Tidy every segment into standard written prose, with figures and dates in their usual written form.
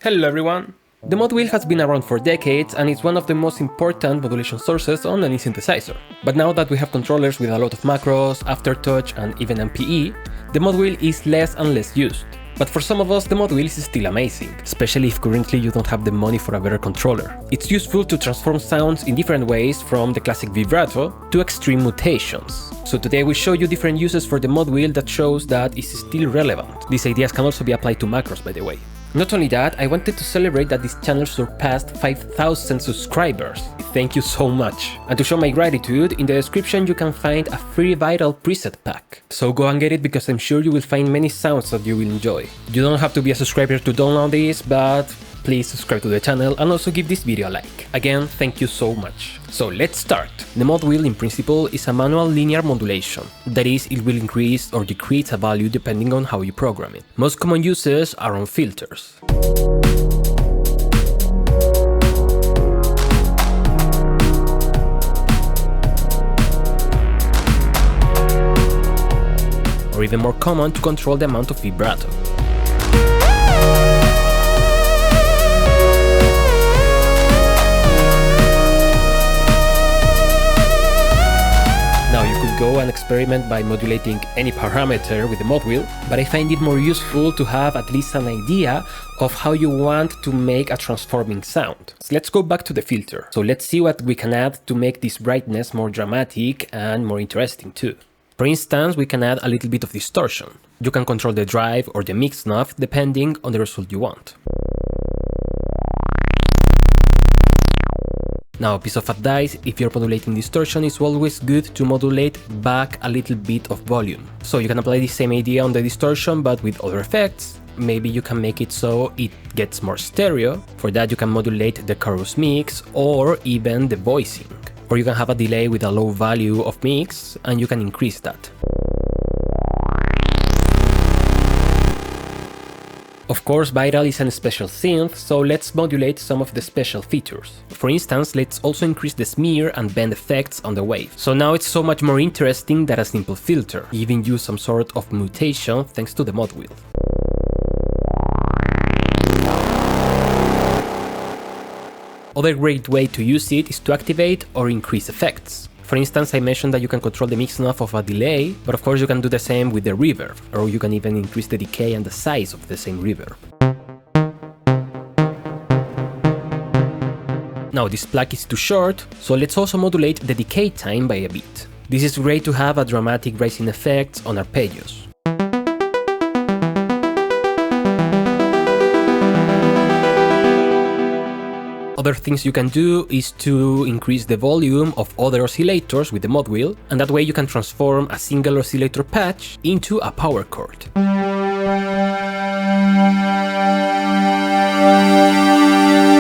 Hello everyone! The mod wheel has been around for decades and is one of the most important modulation sources on any synthesizer. But now that we have controllers with a lot of macros, aftertouch and even MPE, the mod wheel is less and less used. But for some of us the mod wheel is still amazing, especially if currently you don't have the money for a better controller. It's useful to transform sounds in different ways, from the classic vibrato to extreme mutations. So today we show you different uses for the mod wheel that shows that it's still relevant. These ideas can also be applied to macros, by the way. Not only that, I wanted to celebrate that this channel surpassed 5,000 subscribers. Thank you so much. And to show my gratitude, in the description you can find a free viral preset pack. So go and get it, because I'm sure you will find many sounds that you will enjoy. You don't have to be a subscriber to download this, but please subscribe to the channel and also give this video a like. Again, thank you so much. So let's start. The mod wheel in principle is a manual linear modulation. That is, it will increase or decrease a value depending on how you program it. Most common uses are on filters. Or even more common, to control the amount of vibrato. Go and experiment by modulating any parameter with the mod wheel, but I find it more useful to have at least an idea of how you want to make a transforming sound. So let's go back to the filter. So let's see what we can add to make this brightness more dramatic and more interesting too. For instance, we can add a little bit of distortion. You can control the drive or the mix knob depending on the result you want. Now, a piece of advice: if you're modulating distortion, it's always good to modulate back a little bit of volume. So you can apply the same idea on the distortion, but with other effects. Maybe you can make it so it gets more stereo. For that you can modulate the chorus mix or even the voicing. Or you can have a delay with a low value of mix and you can increase that. Of course, Viral is a special synth, so let's modulate some of the special features. For instance, let's also increase the smear and bend effects on the wave. So now it's so much more interesting than a simple filter, giving you some sort of mutation thanks to the mod wheel. Other great way to use it is to activate or increase effects. For instance, I mentioned that you can control the mix knob of a delay, but of course you can do the same with the reverb, or you can even increase the decay and the size of the same reverb. Now this plug is too short, so let's also modulate the decay time by a bit. This is great to have a dramatic rising effect on arpeggios. Other things you can do is to increase the volume of other oscillators with the mod wheel, and that way you can transform a single oscillator patch into a power chord.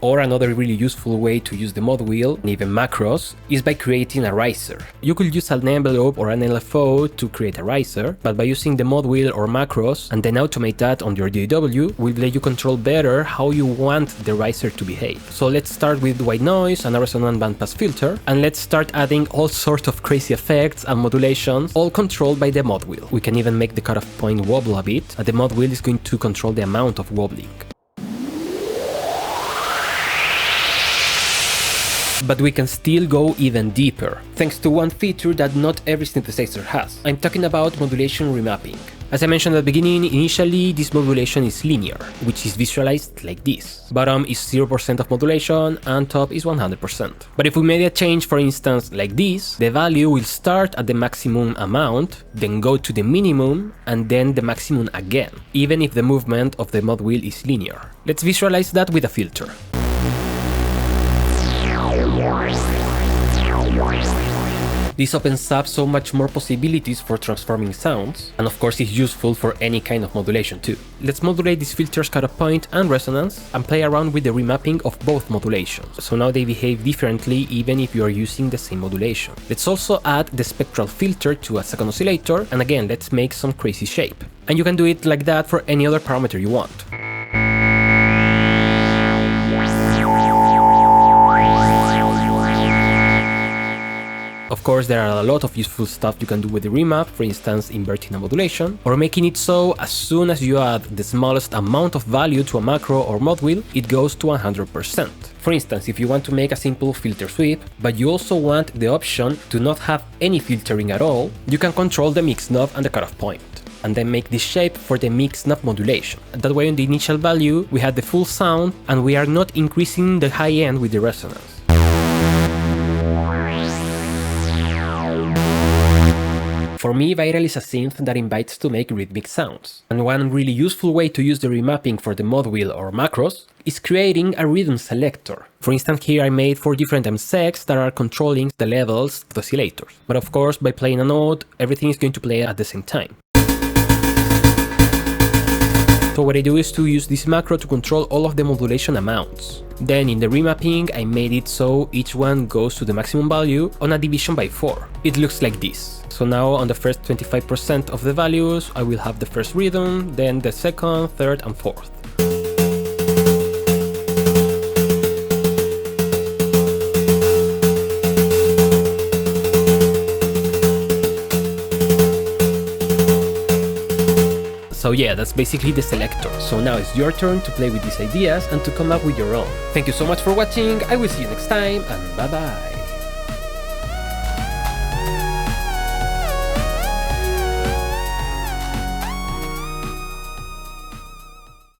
Or another really useful way to use the mod wheel, and even macros, is by creating a riser. You could use an envelope or an LFO to create a riser, but by using the mod wheel or macros and then automate that on your DaveO will let you control better how you want the riser to behave. So let's start with white noise and a resonant bandpass filter, and let's start adding all sorts of crazy effects and modulations, all controlled by the mod wheel. We can even make the cutoff point wobble a bit, and the mod wheel is going to control the amount of wobbling. But we can still go even deeper, thanks to one feature that not every synthesizer has. I'm talking about modulation remapping. As I mentioned at the beginning, initially this modulation is linear, which is visualized like this. Bottom is 0% of modulation and top is 100%. But if we made a change, for instance like this, the value will start at the maximum amount, then go to the minimum, and then the maximum again, even if the movement of the mod wheel is linear. Let's visualize that with a filter. This opens up so much more possibilities for transforming sounds, and of course is useful for any kind of modulation too. Let's modulate these filters cutoff point and resonance and play around with the remapping of both modulations, so now they behave differently even if you are using the same modulation. Let's also add the spectral filter to a second oscillator, and again let's make some crazy shape. And you can do it like that for any other parameter you want. Of course, there are a lot of useful stuff you can do with the remap, for instance inverting a modulation, or making it so as soon as you add the smallest amount of value to a macro or mod wheel, it goes to 100%. For instance, if you want to make a simple filter sweep, but you also want the option to not have any filtering at all, you can control the mix knob and the cutoff point, and then make this shape for the mix knob modulation. That way on the initial value we had the full sound and we are not increasing the high end with the resonance. For me, Viral is a synth that invites to make rhythmic sounds, and one really useful way to use the remapping for the mod wheel or macros is creating a rhythm selector. For instance, here I made 4 different MSECs that are controlling the levels of the oscillators, but of course by playing a note, everything is going to play at the same time. So what I do is to use this macro to control all of the modulation amounts. Then in the remapping I made it so each one goes to the maximum value on a division by 4. It looks like this. So now on the first 25% of the values I will have the first rhythm, then the second, third and fourth. So yeah, that's basically the selector. So now it's your turn to play with these ideas and to come up with your own. Thank you so much for watching, I will see you next time and bye bye!